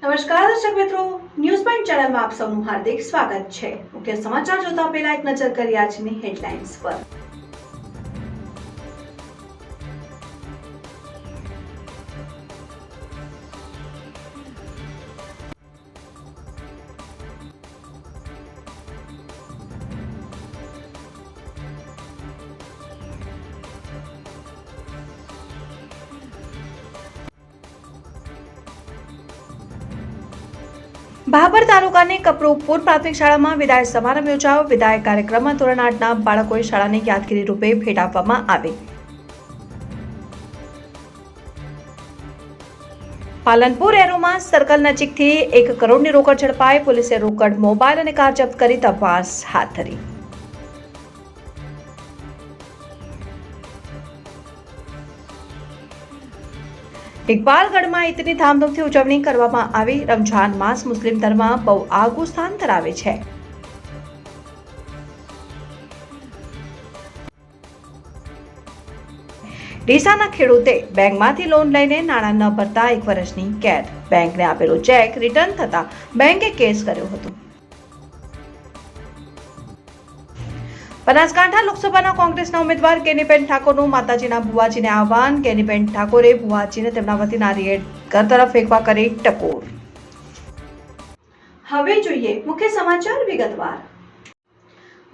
નમસ્કાર દર્શક મિત્રો, ન્યૂઝ પોઈન્ટ ચેનલમાં આપ સૌનું હાર્દિક સ્વાગત છે। મુખ્ય સમાચાર જોતા પહેલા એક નજર કરીએ આજની હેડલાઇન્સ પર। ભાભર તાલુકાની કપરૂપુર પ્રાથમિક શાળામાં વિદાય સમારંભ યોજાયો। વિદાય કાર્યક્રમમાં ધોરણ 8ના બાળકોએ શાળાને યાદગીરી રૂપે ભેટ આપવામાં આવી। પાલનપુર એરોમા સર્કલ નજીકથી 1 કરોડની રોકડ ઝડપાઈ। પોલીસે રોકડ, મોબાઈલ અને કાર જપ્ત કરી તપાસ હાથ ધરી। ઇકબાલગઢમાં ઈદની ધામધૂમથી ઉજવણી કરવામાં આવી। રમઝાન માસ મુસ્લિમ ધર્મમાં બહુ આગવું સ્થાન ધરાવે છે। ડીસાના ખેડૂતે બેંકમાંથી લોન લઈને નાણાં ન ભરતા 1 વર્ષની કેદ। બેંકને આપેલો ચેક રિટર્ન થતા બેંકે કેસ કર્યો હતો। બનાસકાંઠા લોકસભાના કોંગ્રેસના ઉમેદવાર કેનીબેન ઠાકોરનું માતાજીના ભુવાજીને આહવાન। કેનીબેન ઠાકોરે ભુવાજીને તેમના વતી નારિયેળ ઘર તરફ ફેંકવા કરી ટકોર। હવે જોઈએ મુખ્ય સમાચાર વિગતવાર।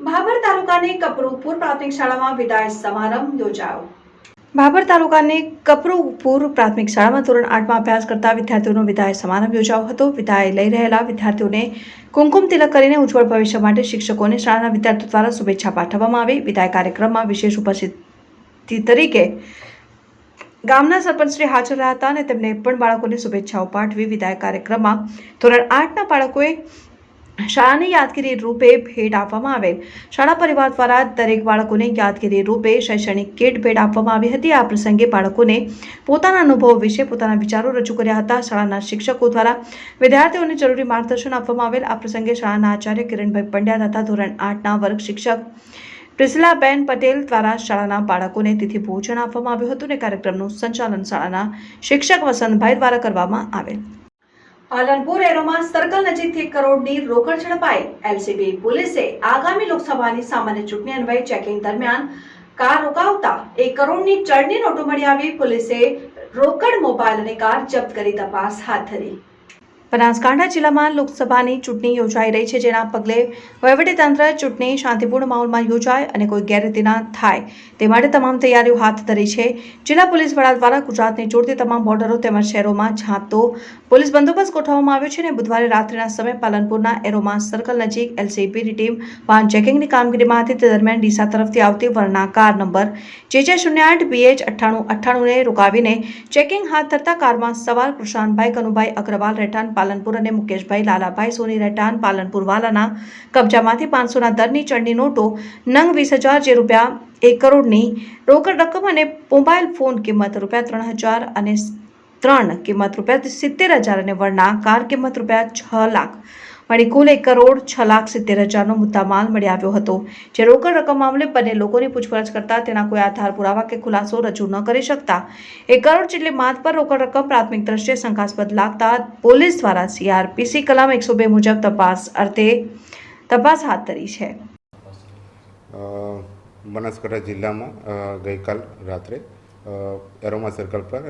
ભાભર તાલુકાની કપરૂપુર પ્રાથમિક શાળામાં વિદાય સમારંભ યોજાયો। ભાભર તાલુકાની કપરૂપુર પ્રાથમિક શાળામાં ધોરણ 8માં અભ્યાસ કરતા વિદ્યાર્થીઓનો વિદાય સમારંભ યોજાયો હતો। વિદાય લઈ રહેલા વિદ્યાર્થીઓને કુમકુમ તિલક કરીને ઉજ્જવળ ભવિષ્ય માટે શિક્ષકોને શાળાના વિદ્યાર્થીઓ દ્વારા શુભેચ્છા પાઠવવામાં આવી। વિદાય કાર્યક્રમમાં વિશેષ ઉપસ્થિતિ તરીકે ગામના સરપંચશ્રી હાજર રહ્યા હતા અને તેમને પણ બાળકોને શુભેચ્છાઓ પાઠવી। વિદાય કાર્યક્રમમાં ધોરણ 8ના બાળકોએ શાળાની યાદગીરી રૂપે ભેટ આપવામાં આવેલ। શાળા પરિવાર દ્વારા દરેક બાળકોને યાદગીરી રૂપે શૈક્ષણિક કીટ ભેટ આપવામાં આવી હતી। આ પ્રસંગે બાળકોને પોતાના અનુભવો વિશે પોતાના વિચારો રજૂ કર્યા હતા। શાળાના શિક્ષકો દ્વારા વિદ્યાર્થીઓને જરૂરી માર્ગદર્શન આપવામાં આવેલ। આ પ્રસંગે શાળાના આચાર્ય કિરણભાઈ પંડ્યા તથા ધોરણ 8ના વર્ગ શિક્ષક પ્રિસલાબેન પટેલ દ્વારા શાળાના બાળકોને તિથિ ભોજન આપવામાં આવ્યું હતું અને કાર્યક્રમનું સંચાલન શાળાના શિક્ષક વસંતભાઈ દ્વારા કરવામાં આવેલ। પાલનપુર એરોમા સર્કલ નજીકથી 1 કરોડની રોકડ ઝડપાઈ। એલસીબી પોલીસે આગામી લોકસભાની સામાન્ય ચૂંટણી અન્વયે ચેકિંગ દરમિયાન કાર રોકાવતા 1 કરોડની ચલણી નોટો મળી આવી। પોલીસે રોકડ, મોબાઈલ અને કાર જપ્ત કરી તપાસ હાથ ધરી। બનાસકાંઠા જિલ્લામાં લોકસભાની ચૂંટણી યોજાઈ રહી છે, જેના પગલે વહીવટીતંત્ર ચૂંટણી શાંતિપૂર્ણ માહોલમાં યોજાય અને કોઈ ગેરરીતિ ન થાય તે માટે તમામ તૈયારીઓ હાથ ધરી છે। જિલ્લા પોલીસ વડા દ્વારા ગુજરાતને જોડતી તમામ બોર્ડરો તેમજ શહેરોમાં ઝાંપતો પોલીસ બંદોબસ્ત ગોઠવવામાં આવ્યો છે અને બુધવારે રાત્રિના સમયે પાલનપુરના એરોમા સર્કલ નજીક એલસીબીની ટીમ વાહન ચેકિંગની કામગીરીમાં હતી। તે દરમિયાન ડીસા તરફથી આવતી વરના કાર નંબર JJ08BH 9898ને રોકાવીને ચેકિંગ હાથ ધરતા કારમાં સવાર કૃષાનભાઈ કનુભાઈ અગ્રવાલ રહેઠાણ પાલનપુર અને મુકેશભાઈ લાલાભાઈ સોની રહેઠાણ પાલનપુર વાલાના કબજામાંથી 500ના દરની ચલણી નોટો નંગ 20,000 જે રૂપિયા 1 કરોડની રોકડ રકમ અને મોબાઈલ ફોન કિંમત રૂપિયા 3,000 અને 3 કિંમત રૂપિયા 70,000 અને વરના કાર કિંમત રૂપિયા 6 લાખ મળી કુલ 1 કરોડ 6,70,000નો મુદ્દામાલ મળી આવ્યો હતો। જે રોકડ રકમ મામલે બંને લોકોની પૂછપરછ કરતા તેના કોઈ આધાર પુરાવા કે ખુલાસો રજૂ ન કરી શકતા 1 કરોડ જેટલી માત પર રોકડ રકમ પ્રાથમિક દ્રષ્ટિએ શંકાસ્પદ લાગતા પોલીસ દ્વારા CRPC કલમ 102 મુજબ તપાસ અર્થે તપાસ હાથ ધરી છે। બનાસકાંઠા જિલ્લામાં ગઈકાલ રાત્રે એરોમા સર્કલ પર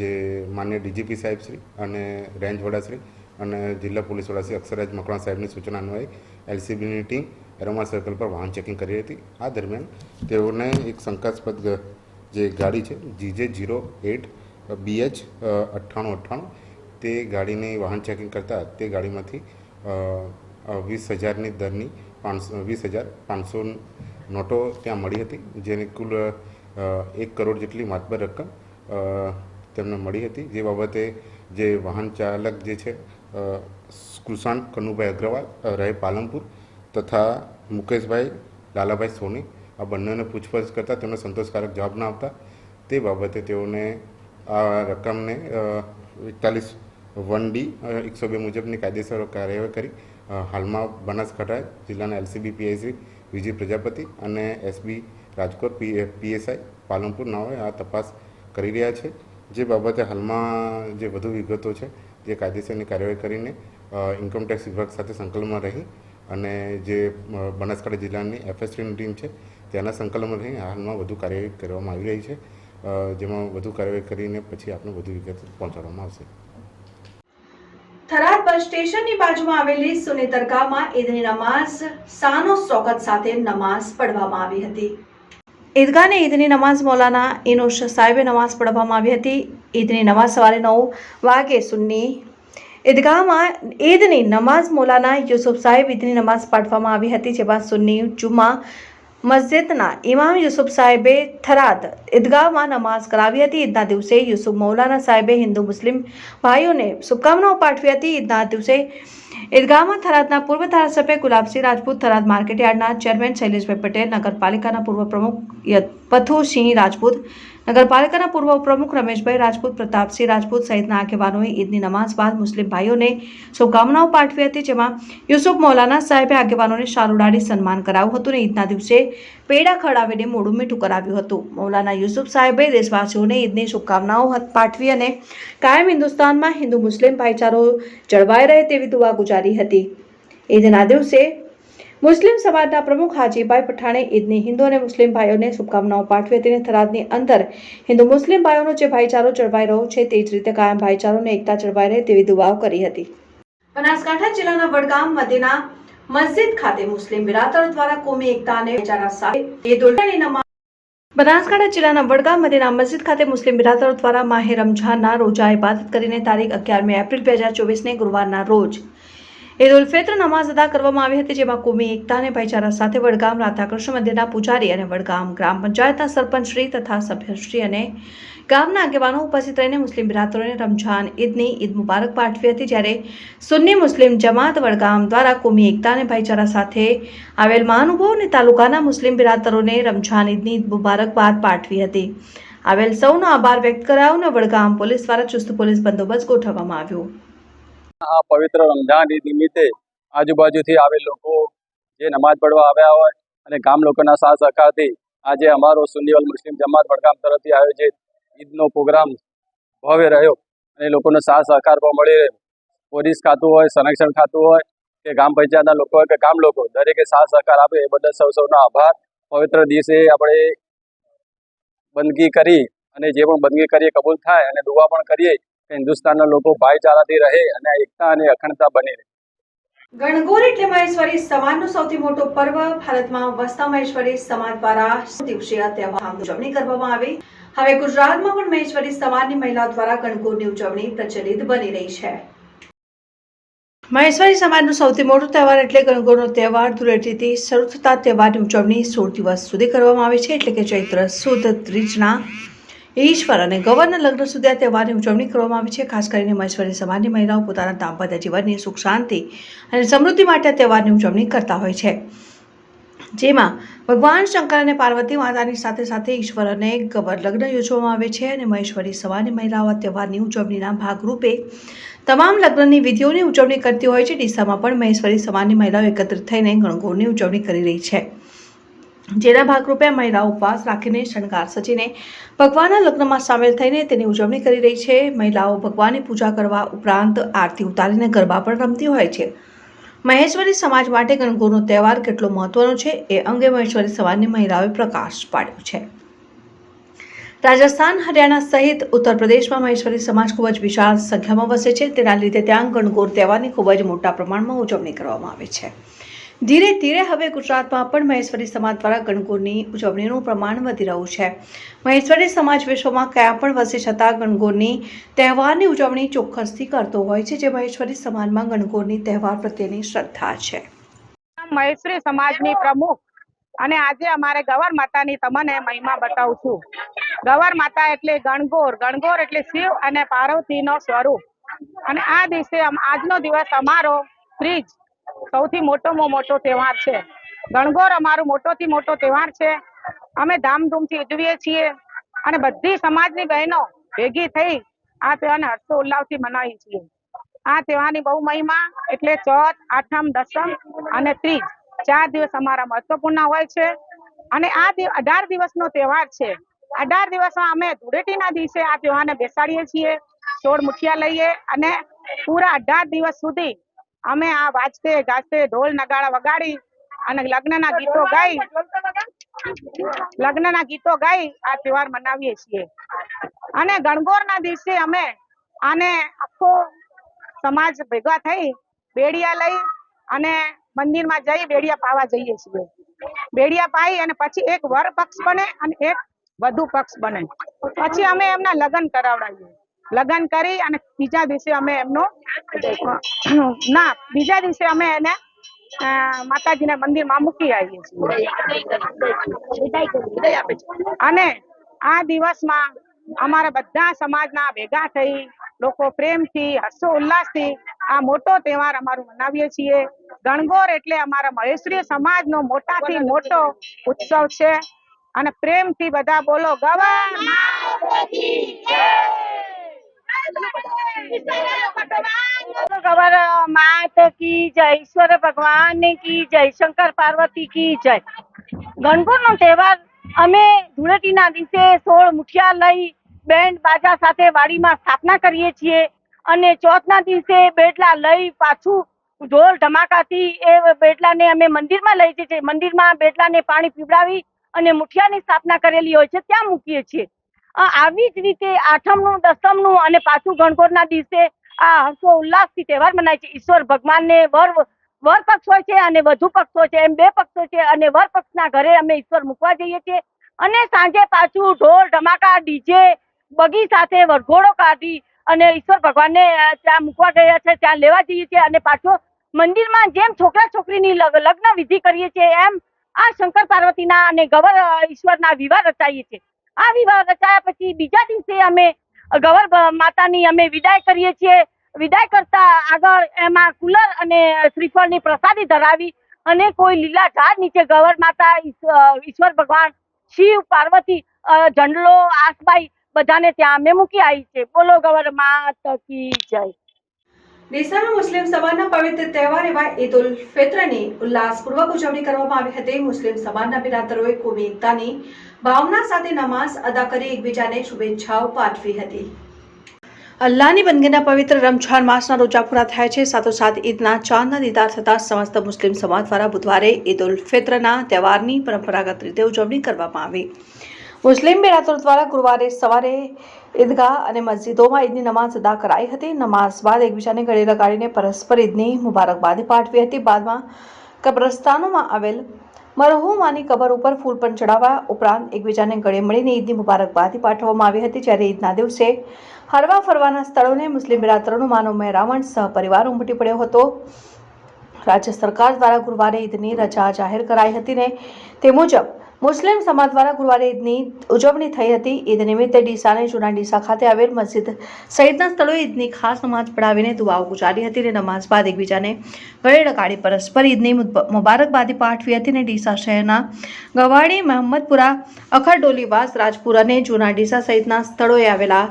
જે માન્ય ડીજીપી સાહેબશ્રી અને રેન્જ વડાશ્રી અને જિલ્લા પોલીસ વડા શ્રી અક્ષરાજ મકવાણા સાહેબની સૂચના અન્વયે એલસીબીની ટીમ એરોમા સર્કલ પર વાહન ચેકિંગ કરી હતી। આ દરમિયાન તેઓને એક શંકાસ્પદ જે ગાડી છે JJ08BH 9898 તે ગાડીની વાહન ચેકિંગ કરતા તે ગાડીમાંથી 20,000ની દરની 20,500 નોટો ત્યાં મળી હતી, જેની કુલ 1 કરોડ જેટલી માતબર રકમ તેમને મળી હતી। જે બાબતે જે વાહન ચાલક જે છે કૃષાન કનુભાઈ અગ્રવાલ રહે પાલનપુર તથા મુકેશભાઈ લાલાભાઈ સોની આ બંનેને પૂછપરછ કરતાં તેમને સંતોષકારક જવાબ ન આપતા તે બાબતે તેઓને આ રકમને 41(1)D 102 મુજબની કાયદેસર કાર્યવાહી કરી હાલમાં બનાસકાંઠા જિલ્લાના એલસીબી પીઆઈ વિજય પ્રજાપતિ અને એસબી રાજકોટ પીએસઆઈ પાલનપુર નાઓએ આ તપાસ કરી રહ્યા છે। જે બાબતે હાલમાં જે વધુ વિગતો છે જે કાયદેસરની કાર્યવાહી કરીને ઇન્કમટેક્સ વિભાગ સાથે સંકલનમાં રહી અને જે બનાસકાંઠા જિલ્લાની FSTની ટીમ છે તેના સંકલનમાં રહી હાલમાં વધુ કાર્યવાહી કરવામાં આવી રહી છે, જેમાં વધુ કાર્યવાહી કરીને પછી આપને વધુ વિગત પહોંચાડવામાં આવશે. થરાદ બસ સ્ટેશનની બાજુમાં આવેલી સુન્ની દરગાહમાં ઈદની નમાઝ શાનો શૌકત સાથે નમાઝ પઢવામાં આવી હતી. ઈદગાહની ઈદની નમાઝ મૌલાના ઇનુશ સાહેબે નમાઝ પઢવામાં આવી હતી. ઈદની નમાઝ સવારે 9 વાગે સુન્ની ઈદગાહમાં ઈદની નમાઝ મૌલાના યુસુફ સાહેબ ઈદની નમાઝ પાઠવવામાં આવી હતી, જેમાં સુન્ની જુમ્મા મસ્જિદના ઇમામ યુસુફ સાહેબે થરાદ ઈદગાહમાં નમાઝ કરાવી હતી. ઈદના દિવસે યુસુફ મૌલાના સાહેબે હિન્દુ મુસ્લિમ ભાઈઓને શુભકામનાઓ પાઠવી હતી. ઈદના દિવસે ઈદગાહમાં થરાદના પૂર્વ ધારાસભ્ય ગુલાબસિંહ રાજપૂત, થરાદ માર્કેટયાર્ડના ચેરમેન શૈલેષભાઈ પટેલ, નગરપાલિકાના પૂર્વ પ્રમુખ પથુસિંહ રાજપૂત, નગરપાલિકાના પૂર્વ ઉપપ્રમુખ રમેશભાઈ રાજપૂત, પ્રતાપસિંહ રાજપૂત સહિતના આગેવાનોએ ઈદની નમાઝ બાદ મુસ્લિમ ભાઈઓને શુભકામનાઓ પાઠવી હતી, જેમાં યુસુફ મૌલાના સાહેબે આગેવાનોને શાલ ઉડાડી સન્માન કરાવ્યું હતું અને ઈદના દિવસે પેડા ખવડાવીને મોઢું મીઠું કરાવ્યું હતું. મૌલાના યુસુફ સાહેબે દેશવાસીઓને ઈદની શુભકામનાઓ પાઠવી અને કાયમ હિન્દુસ્તાનમાં હિન્દુ મુસ્લિમ ભાઈચારો જળવાઈ રહે તેવી દુઆ ગુજારી હતી. ઈદના દિવસે મુસ્લિમ સમાજના પ્રમુખ હાજીભાઈ પઠાણે ઈદની હિન્દુ અને મુસ્લિમ ભાઈઓને શુભકામનાઓ પાઠવી હતી અને થરાદની અંદર હિન્દુ મુસ્લિમ ભાઈઓનો જે ભાઈચારો જળવાઈ રહ્યો છે તે જ રીતે કાયમ ભાઈચારો અને એકતા જળવાઈ રહે તેવી દુઆઓ કરી હતી. બનાસકાંઠા જિલ્લાના વડગામ મદીના મસ્જિદ ખાતે મુસ્લિમ બિરાદરો દ્વારા કોમી એકતા અને ભાઈચારા સાથે ઈદ ઉલ ફિત્રની નમાઝ. બનાસકાંઠા જિલ્લાના વડગામ મદીના મસ્જિદ ખાતે મુસ્લિમ બિરાદરો દ્વારા માહે રમઝાનના રોજા ઇબાદત કરીને તારીખ 11 એપ્રિલ 2024ને ગુરુવારના રોજ ઈદ ઉલ ફિત્ર નમાઝ અદા કરવામાં આવી હતી, જેમાં કોમી એકતા અને ભાઈચારા સાથે વડગામ રાધાકૃષ્ણ મંદિરના પૂજારી અને વડગામ ગ્રામ પંચાયતના સરપંચ શ્રી તથા સભ્યશ્રી અને ગામના આગેવાનો ઉપસ્થિત રહીને મુસ્લિમ બિરાદરોને રમઝાન ઈદની ઈદ મુબારક પાઠવી હતી. જ્યારે સુન્ની મુસ્લિમ જમાત વડગામ દ્વારા કોમી એકતા અને ભાઈચારા સાથે આવેલ મહાનુભાવો અને તાલુકાના મુસ્લિમ બિરાદરોને રમઝાન ઈદની ઈદ મુબારકબાદ પાઠવી હતી. આવેલ સૌનો આભાર વ્યક્ત કરાયો અને વડગામ પોલીસ દ્વારા ચુસ્ત પોલીસ બંદોબસ્ત ગોઠવવામાં આવ્યો. આ પવિત્ર રમઝાન ઈદ નિમિત્તે આજુબાજુથી આવેલ લોકો જે નમાઝ પઢવા આવ્યા હોય અને ગામ લોકોના સાથ સહકારથી આજે અમારો સુન્ની વલ મુસ્લિમ જમાત વડગામ તરફથી આયોજિત ઈદનો પ્રોગ્રામ ભવ્ય રહ્યો અને લોકોનો સાથ સહકાર પણ મળી રહ્યો. પોલીસ ખાતું હોય, સંરક્ષણ ખાતું હોય કે ગામ પંચાયતના લોકો હોય કે ગામ લોકો દરેકે સાથ સહકાર આપે એ બદલ સૌનો આભાર. પવિત્ર દિવસે આપણે બંદગી કરી અને જે પણ બંદગી કરીએ કબૂલ થાય અને દુઆ પણ કરીએ કે હિન્દુસ્તાનના લોકો ભાઈચારાથી રહે અને એકતા અને અખંડતા બની રહે. ગણગોર એટલે મહેશ્વરી સમાજનો સૌથી મોટો પર્વ. ભારતમાં વસતા મહેશ્વરી સમાજ દ્વારા દિવસીય તહેવારની ઉજવણી કરવામાં આવી. હવે ગુજરાતમાં પણ મહેશ્વરી સમાજની મહિલાઓ દ્વારા ગણગોરની ઉજવણી પ્રચલિત બની રહી છે. મહેશ્વરી સમાજનો સૌથી મોટો તહેવાર એટલે ગણગોરનો તહેવાર. ધૂળેટીથી શરૂ થતા તહેવારની ઉજવણી 16 દિવસ સુધી કરવામાં આવે છે, એટલે કે ચૈત્ર સુદ ત્રીજના ઈશ્વર અને ગૌરના લગ્ન સુધી આ તહેવારની ઉજવણી કરવામાં આવે છે. ખાસ કરીને મહેશ્વરી સમાજની મહિલાઓ પોતાના દાંપત્ય જીવનની સુખ શાંતિ અને સમૃદ્ધિ માટે આ તહેવારની ઉજવણી કરતા હોય છે, જેમાં ભગવાન શંકર અને પાર્વતી માતાની સાથે સાથે ઈશ્વર અને ગૌર લગ્ન યોજવામાં આવે છે અને મહેશ્વરી સમાજની મહિલાઓ આ તહેવારની ઉજવણીના ભાગરૂપે તમામ લગ્નની વિધિઓની ઉજવણી કરતી હોય છે. ડીસામાં પણ મહેશ્વરી સમાજની મહિલાઓ એકત્રિત થઈને ગણગોરની ઉજવણી કરી રહી છે, જેના ભાગરૂપે મહિલાઓ ઉપવાસ રાખીને શણગાર સજીને ભગવાનના લગ્નમાં સામેલ થઈને તેની ઉજવણી કરી રહી છે. મહિલાઓ ભગવાનની પૂજા કરવા ઉપરાંત આરતી ઉતારીને ગરબા પણ રમતી હોય છે. મહેશ્વરી સમાજ માટે ગણગોરનો તહેવાર કેટલો મહત્વનો છે એ અંગે મહેશ્વરી સમાજની મહિલાઓએ પ્રકાશ પાડ્યો છે. રાજસ્થાન, હરિયાણા સહિત ઉત્તર પ્રદેશમાં મહેશ્વરી સમાજ ખૂબ જ વિશાળ સંખ્યામાં વસે છે. તેના લીધે ત્યાં ગણગોર તહેવારની ખૂબ જ મોટા પ્રમાણમાં ઉજવણી કરવામાં આવે છે. ધીરે ધીરે હવે ગુજરાતમાં પણ મહેશ્વરી સમાજ દ્વારા ગણગોરની ઉજવણીનું પ્રમાણ વધી રહ્યું છે. મહેશ્વરી સમાજ વિશ્વમાં ક્યાં પણ વસે છતાં ગણગોરની તહેવારની ઉજવણી ચોક્કસથી કરતો હોય છે, જે મહેશ્વરી સમાજમાં ગણગોરની તહેવાર પ્રત્યેની શ્રદ્ધા છે. મહેશ્વરી સમાજની પ્રમુખ અને આજે અમારે ગૌર માતાની તમને મહિમા બતાવું છું. ગૌર માતા એટલે ગણગોર, ગણગોર એટલે શિવ અને પાર્વતીનો સ્વરૂપ. અને આ દિવસે આજનો દિવસ અમારો ત્રીજ સૌથી મોટોમાં મોટો તહેવાર છે. ગણગોર અમારો મોટોથી મોટો તહેવાર છે. અમે ધામધૂમથી ઉજવીએ છીએ અને બધી સમાજની બહેનો ભેગી થઈ આ તહેવારને હર્ષોલ્લાસથી મનાવીએ છીએ. આ તહેવારની બહુ મહિમા એટલે ચોથ, આઠમ, દસમ અને ત્રીજ 4 દિવસ અમારા મહત્વપૂર્ણ હોય છે. અને આ 18 દિવસનો તહેવાર છે. 18 દિવસમાં અમે ધૂળેટીના દિવસે આ તહેવારને બેસાડીએ છીએ. 16 મુઠિયા લઈએ અને પૂરા 18 દિવસ સુધી અમે આ વાજતે ગાજતે ઢોલ નગાડા વગાડી અને લગ્નના ગીતો ગાઈ આ તહેવાર મનાવીએ છીએ. અને ગણગોરના દિવસે અમે આને આખો સમાજ ભેગા થઈ બેડિયા લઈ અને મંદિરમાં જઈ બેડિયા પાવા જઈએ છીએ. બેડિયા પાઈ અને પછી એક વર પક્ષ બને અને એક વધુ પક્ષ બને. પછી અમે એમના લગ્ન કરાવડાવીએ. લગ્ન કરી અને બીજા દિવસે અમે એને માતાજીના મંદિરમાં મૂકી આવીએ છીએ. અને આ દિવસમાં અમારા બધા સમાજના ભેગા થઈ લોકો પ્રેમથી હર્ષો ઉલ્લાસથી આ મોટો તહેવાર અમારું મનાવીએ છીએ. ગણગોર એટલે અમારા મહેશ્વરી સમાજનો મોટાથી મોટો ઉત્સવ છે. અને પ્રેમથી બધા બોલો ગવર માત કી જય. गवर मात की जय, ईश्वर भगवान की जय, शंकर पार्वती की जय. गणगौर नो तहेवार अमे धूळेटीना दिवसे 16 मुठिया लई बेंड बाजा साथे वाड़ीमां स्थापना करीए छीए અને ચોથના દિવસે બેટલા લઈ પાછું ઢોલ ધમાકાથી એ બેટલાને અમે મંદિરમાં લઈ જઈએ છીએ. મંદિરમાં બેટલાને પાણી પીવડાવી અને મુઠિયાની સ્થાપના કરેલી હોય છે ત્યાં મૂકીએ છીએ. આવી જ રીતે આઠમનું દસમનું અને પાછું ગણગોરના દિવસે આ હર્ષો ઉલ્લાસથી તહેવાર મનાય છે. ઈશ્વર ભગવાનને વર પક્ષ હોય છે અને વધુ પક્ષ હોય છે, એમ બે પક્ષો છે. અને વર પક્ષના ઘરે અમે ઈશ્વર મૂકવા જઈએ છીએ અને સાંજે પાછું ઢોલ ધમાકા ડીજે બગી સાથે વરઘોડો કાઢી અને ઈશ્વર ભગવાનને ત્યાં મૂકવા ગયા છે ત્યાં લેવા જઈએ છીએ. અને પાછો મંદિરમાં જેમ છોકરા છોકરીની લગ્ન વિધિ કરીએ છીએ એમ આ શંકર પાર્વતીના અને ગવર ઈશ્વરના વિવાહ રચાઈએ છીએ. આ વિવાહ રચાયા પછી બીજા દિવસે અમે ગવર માતાની અમે વિદાય કરીએ છીએ. વિદાય કરતા આગળ એમાં કુલર અને શ્રીફળની પ્રસાદી ધરાવી અને કોઈ લીલા ઝાડ નીચે ગવર માતા, ઈશ્વર ભગવાન, શિવ, પાર્વતી, ઝંડલો, આસબાઈ બધાને ત્યાં અમે મૂકી આવી છે. બોલો ગવર માત કી જય. ડીસાના મુસ્લિમ સમાજના પવિત્ર તહેવાર એવા ઈદ ઉલ ફિત્રની ઉલ્લાસપૂર્વક ઉજવણી કરવામાં આવી હતી. મુસ્લિમ સમાજના બિરાદરોએ કોમી એકતાની ભાવના સાથે નમાઝ અદા કરી એકબીજાને શુભેચ્છાઓ પાઠવી હતી. અલ્લાહની બંદગીના પવિત્ર રમઝાન માસના રોજા પૂરા થાય છે. સાથોસાથ ઈદના ચાંદના દીદાર થતા સમસ્ત મુસ્લિમ સમાજ દ્વારા બુધવારે ઈદ ઉલ ફિત્રના તહેવારની પરંપરાગત રીતે ઉજવણી કરવામાં આવી. મુસ્લિમ બિરાદરો દ્વારા ગુરુવારે સવારે ઈદગાહ અને મસ્જિદોમાં ઈદની નમાઝ અદા કરાઈ હતી. નમાઝ બાદ એકબીજાને ગળે લગાડીને પરસ્પર ઈદની મુબારકબાદી પાઠવી હતી. બાદમાં કબ્રસ્તાનોમાં આવેલ મરહુમાની કબર ઉપર ફૂલ પણ ચડાવવા ઉપરાંત એકબીજાને ગળે મળીને ઈદની મુબારકબાદી પાઠવવામાં આવી હતી. જ્યારે ઈદના દિવસે હરવા ફરવાના સ્થળોને મુસ્લિમ બિરાદરોનો માનવ મહેરામણ સહપરિવાર ઉમટી પડ્યો હતો. રાજ્ય સરકાર દ્વારા ગુરુવારે ઈદની રજા જાહેર કરાઈ હતી ને તે મુજબ મુસ્લિમ સમાજ દ્વારા ગુરુવારે ઈદની ઉજવણી થઈ હતી. ઈદ નિમિત્તે ડીસાને જૂના ડીસા ખાતે આવેલ મસ્જિદ સહિતના સ્થળોએ ઈદની ખાસ નમાઝ પઢાવીને દુઆઓ ગુજારી હતી અને નમાઝ બાદ એકબીજાને ગળે લગાડી પરસ્પર ઈદની મુબારકબાદી પાઠવી હતી. અને ડીસા શહેરના ગવાડી, મહમ્મદપુરા, અખરડોલીવાસ, રાજપુર અને જૂના ડીસા સહિતના સ્થળોએ આવેલા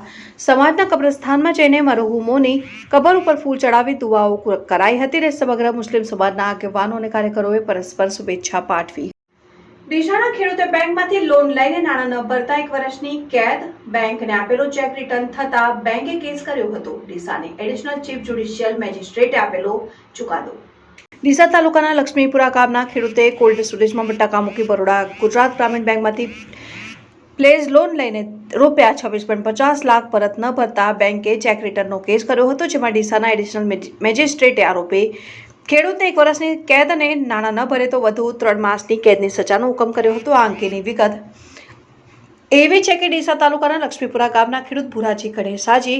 સમાજના કબ્રસ્તાનમાં જઈને મરહુમોની કબર ઉપર ફૂલ ચડાવી દુઆઓ કરાઈ હતી અને સમગ્ર મુસ્લિમ સમાજના આગેવાનો અને કાર્યકરોએ પરસ્પર શુભેચ્છા પાઠવી. ડીસાના ખેડૂતે બેંકમાંથી લોન લઈને નાણાં ન ભરતા 1 વર્ષની કેદ, બેંકને આપેલો ચેક રિટર્ન થતા બેંકે કેસ કર્યો હતો. ડીસાની એડિશનલ ચીફ જ્યુડિશિયલ મેજિસ્ટ્રેટે આપેલો ચુકાદો. ડીસા તાલુકાના લક્ષ્મીપુરા ગામના ખેડૂતે કોલ્ડ સ્ટોરેજમાં બટાકા મૂકી બરોડા ગુજરાત ગ્રામીણ બેંકમાંથી પ્લેઝ લોન લઈને રૂપિયા 26.50 લાખ પરત ન ભરતા બેંકે ચેક રિટર્નનો કેસ કર્યો હતો. જેમાં ડીસાના એડિશનલ મેજિસ્ટ્રેટે આરોપી ખેડૂતને 1 વર્ષની કેદ અને નાણાં ન ભરે તો વધુ 3 માસની કેદની સજાનો હુકમ કર્યો હતો. આ અંગેની વિગત એવી છે કે ડીસા તાલુકાના લક્ષ્મીપુરા ગામના ખેડૂત ભુરાજી ગણેશાજી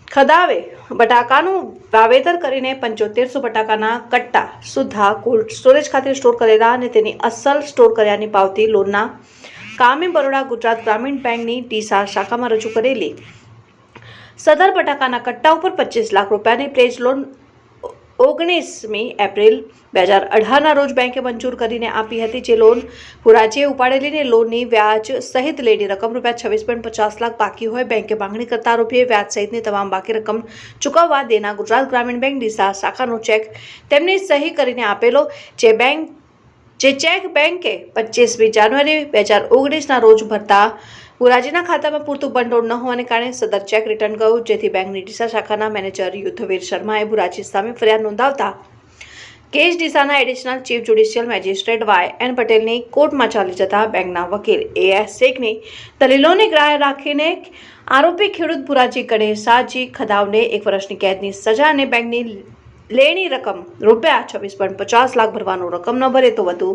ખદાવે બટાકાનું વાવેતર કરીને 7500 બટાકાના કટ્ટા સુદ્ધા કોલ્ડ સ્ટોરેજ ખાતે સ્ટોર કરેલા અને તેની અસલ સ્ટોર કર્યાની પાવતી લોનના કામે બરોડા ગુજરાત ગ્રામીણ બેંકની ડીસા શાખામાં રજૂ કરેલી સદર બટાકાના કટ્ટા ઉપર 25 લાખ રૂપિયાની પ્લેજ લોન 19મી એપ્રિલ 2018ના રોજ બેંકે મંજૂર કરીને આપી હતી. જે લોન ભુરાજીએ ઉપાડેલી લોનની વ્યાજ સહિત લેડી રકમ રૂપિયા 26.50 લાખ બાકી હોય બેંકે માંગણી કરતા આરોપીએ વ્યાજ સહિતની તમામ બાકી રકમ ચૂકવવા દેના ગુજરાત ગ્રામીણ બેંક ડીસા શાખાનો ચેક તેમની સહી કરીને આપેલો. જે ચેક બેંકે 25મી જાન્યુઆરી 2019ના રોજ ભરતા બુરાજીના ખાતામાં પૂરતું ભંડોળ ન હોવાને કારણે સદર ચેક રિટર્ન ગયું, જેથી બેંકની ડીસા શાખાના મેનેજર યુદ્ધવીર શર્માએ બુરાજી સામે ફરિયાદ નોંધાવતા કેસ ડીસાના additional chief judicial magistrate YN પટેલની કોર્ટમાં ચાલી જતા બેંકના વકીલ AS શેખની દલીલોને ગ્રાહ્ય રાખીને આરોપી ખેડૂત બુરાજી ગણેશાજી ખદાવને 1 વર્ષની કેદની સજા અને બેંકની લેણી રકમ ₹26.50 લાખ ભરવાનો રકમ ન ભરે તો વધુ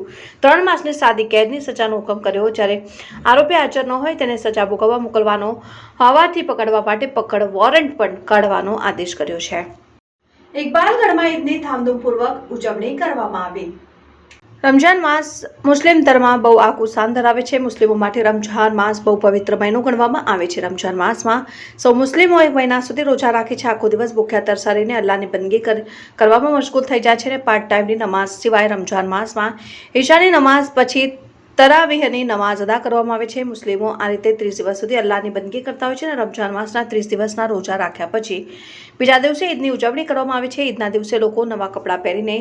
3 માસની સાદી કેદની સજાનો હુકમ કર્યો, જ્યારે આરોપી હાજર ન હોય તેને સજા ભોગવવા મોકલવાનો હોવાથી પકડવા માટે પકડ વોરંટ પણ કાઢવાનો આદેશ કર્યો છે. ઇકબાલગઢમાં ઈદની ધામધૂમપૂર્વક ઉજવણી કરવામાં આવી. રમઝાન માસ મુસ્લિમ ધર્મમાં બહુ આગવું સ્થાન ધરાવે છે. મુસ્લિમો માટે રમઝાન માસ બહુ પવિત્ર મહિનો ગણવામાં આવે છે. રમઝાન માસમાં સૌ મુસ્લિમો 1 મહિના સુધી રોજા રાખે છે. આખો દિવસ ભૂખ્યા તરસારીને અલ્લાહની બંદગી કરવામાં મશગુલ થઈ જાય છે અને પાર્ટ ટાઈમની નમાઝ સિવાય રમઝાન માસમાં ઈશાની નમાઝ પછી તરાવીહની નમાઝ અદા કરવામાં આવે છે. મુસ્લિમો આ રીતે 30 દિવસ સુધી અલ્લાહની બંદગી કરતા હોય છે અને રમઝાન માસના 30 દિવસના રોજા રાખ્યા પછી બીજા દિવસે ઈદની ઉજવણી કરવામાં આવે છે. ઈદના દિવસે લોકો નવા કપડાં પહેરીને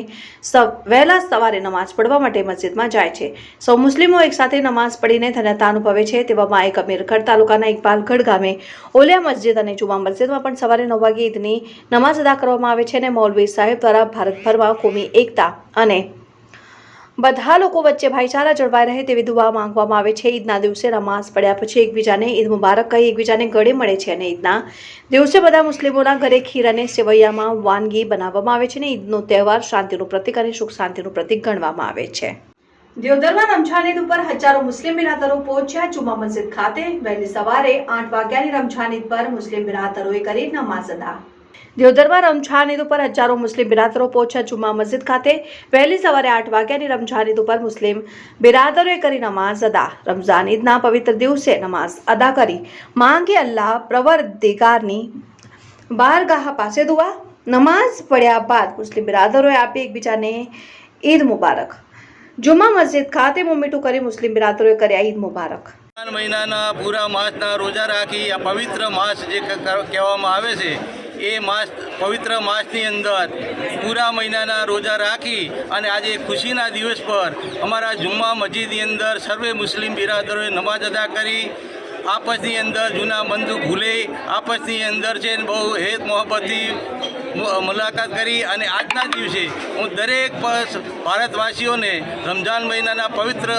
વહેલા સવારે નમાઝ પઢવા માટે મસ્જિદમાં જાય છે. સૌ મુસ્લિમો એકસાથે નમાઝ પઢીને ધન્યતા અનુભવે છે. તેવામાં એક અમીરગઢ તાલુકાના ઇકબાલગઢ ગામે ઓલિયા મસ્જિદ અને જુમા મસ્જિદમાં પણ સવારે 9 વાગે ઈદની નમાઝ અદા કરવામાં આવે છે અને મૌલવી સાહેબ દ્વારા ભારતભરમાં કોમી એકતા અને બધા લોકો વચ્ચે ભાઈચારા જળવાઈ રહે તેવી દુઆ માંગવામાં આવે છે. ઈદના દિવસે નમાઝ પડ્યા પછી એકબીજાને ઈદ મુબારક કહી એકબીજાને ગળે મળે છે અને ઈદના દિવસે બધા મુસ્લિમોના ઘરે ખીર અને સેવૈયામાં વાનગી બનાવવામાં આવે છે અને ઈદનો તહેવાર શાંતિનું પ્રતીક અને સુખ શાંતિનું પ્રતીક ગણવામાં આવે છે. દિયોદરમાં રમઝાન ઈદ ઉપર હજારો મુસ્લિમ બિરાદરો પહોંચ્યા. જુમા મસ્જિદ ખાતે વહેલી સવારે 8 વાગ્યાની રમઝાન ઈદ પર મુસ્લિમ બિરાદરોએ કરી નમાઝ અદા. દિયોદરમાં રમઝાન ઈદ ઉપર હજારો મુસ્લિમ બિરાદરો પહોંચ્યા. જુમા મસ્જિદ ખાતે વહેલી સવારે 8 વાગ્યાની રમઝાન ઈદ ઉપર મુસ્લિમ બિરાદરોએ કરી નમાઝ અદા. રમઝાન ઈદના પવિત્ર દિવસે નમાઝ અદા કરી માંગી અલ્લાહ પરવરદિગારની બારગાહ પાસે દુઆ. નમાઝ પડ્યા બાદ મુસ્લિમ બિરાદરોએ આપી એકબીજાને ઈદ મુબારક. જુમા મસ્જિદ ખાતે મોમીટું કરી મુસ્લિમ બિરાદરોએ કર્યા ઈદ મુબારક. મહિનાના પૂરા માસના રોજા રાખી આ પવિત્ર માસ જે કહેવામાં આવે છે એ માસ પવિત્ર માસની અંદર પૂરા મહિનાના રોજા રાખી અને આજે ખુશીના દિવસ પર અમારા જુમ્મા મસ્જિદની અંદર સર્વે મુસ્લિમ બિરાદરોએ નમાઝ અદા કરી આપસની અંદર જૂના બંધુ ભૂલે આપસની અંદર છે બહુ હેત મોહબ્બતથી મુલાકાત કરી અને આજના દિવસે હું દરેક ભારતવાસીઓને રમઝાન મહિનાના પવિત્ર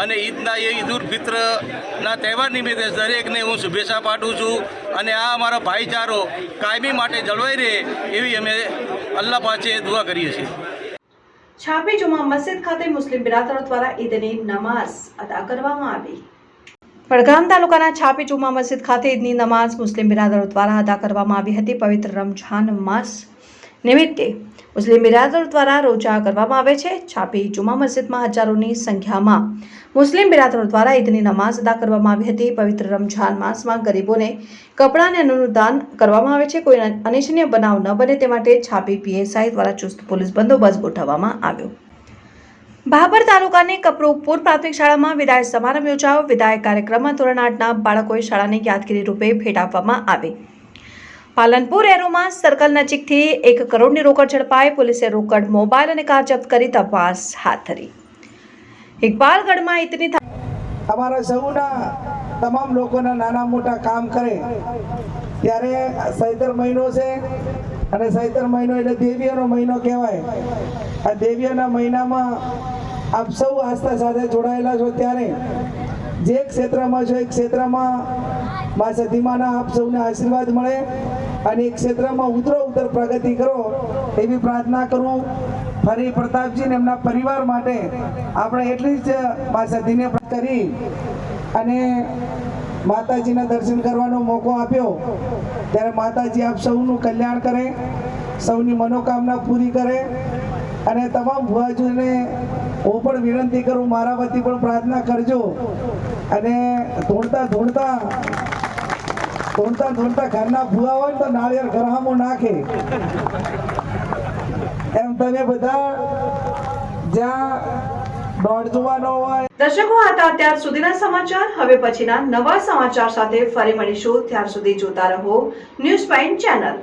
અને ઈદના ઈદ ઉલ ફિત્રના તહેવાર નિમિત્તે દરેકને હું શુભેચ્છા પાઠવું છું અને આ અમારો ભાઈચારો કાયમી માટે જળવાઈ રહે એવી અમે અલ્લાહ પાસે દુઆ કરીએ છીએ. છાપી જુમા મસ્જિદ ખાતે મુસ્લિમ બિરાદરો દ્વારા ઈદની નમાઝ અદા કરવામાં આવી. વડગામ તાલુકાના છાપી જુમા મસ્જિદ ખાતે ઈદની નમાઝ મુસ્લિમ બિરાદરો દ્વારા અદા કરવામાં આવી હતી. પવિત્ર રમઝાન માસ નિમિત્તે મુસ્લિમ બિરાદરો દ્વારા રોજા કરવામાં આવે છે. છાપી જુમા મસ્જિદમાં હજારોની સંખ્યામાં મુસ્લિમ બિરાદરો દ્વારા ઈદની નમાઝ અદા કરવામાં આવી હતી. પવિત્ર રમઝાન માસમાં ગરીબોને કપડાં અને અનુદાન કરવામાં આવે છે. કોઈ અનિચ્છનીય બનાવ ન બને તે માટે છાપી PSI દ્વારા ચુસ્ત પોલીસ બંદોબસ્ત ગોઠવવામાં આવ્યો. ભાભર તાલુકાની કપરૂપુર પ્રાથમિક શાળામાં વિદાય સમારંભ યોજાયો. વિદાય કાર્યક્રમમાં ધોરણ 8ના બાળકોએ શાળાને યાદગીરી રૂપે ભેટ આપવામાં આવી. પાલનપુર એરોમાં સર્કલ નજીકથી 1 કરોડની રોકડ ઝડપાઈ. પોલીસે રોકડ, મોબાઈલ અને કાર જપ્ત કરી તપાસ હાથ ધરી. ઇકબાલગઢમાં ઈદની અમારા સૌના તમામ લોકોના નાના મોટા કામ કરે ત્યારે ચૈત્ર મહિનો છે અને ચૈત્ર મહિનો એટલે દેવીઓનો મહિનો કહેવાય. આ દેવીઓના મહિનામાં આપ સૌ આસ્થા સાથે જોડાયેલા છો ત્યારે જે ક્ષેત્રમાં છો એ ક્ષેત્રમાં મા સતીમાના આપ સૌને આશીર્વાદ મળે અને એ ક્ષેત્રમાં ઉત્તરોત્તર પ્રગતિ કરો એવી પ્રાર્થના કરું. ફરી પ્રતાપજીને એમના પરિવાર માટે આપણે એટલી જ મા સતીને કરી અને માતાજીના દર્શન કરવાનો મોકો આપ્યો ત્યારે માતાજી આપ સૌનું કલ્યાણ કરે, સૌની મનોકામના પૂરી કરે અને તમામ ભુવાજીઓને હું પણ વિનંતી કરું મારા વતી પણ પ્રાર્થના કરજો અને ધૂણતા ઘરના ભુવા હોય તો નાળિયેર ઘરહામો નાખે એમ તમે બધા જ્યાં દોડ જોવાનો હોય. દર્શકો હતા અત્યાર સુધીના સમાચાર. હવે પછીના નવા સમાચાર સાથે ફરી મળીશું. ત્યાર સુધી જોતા રહો ન્યૂઝ 5 ચેનલ.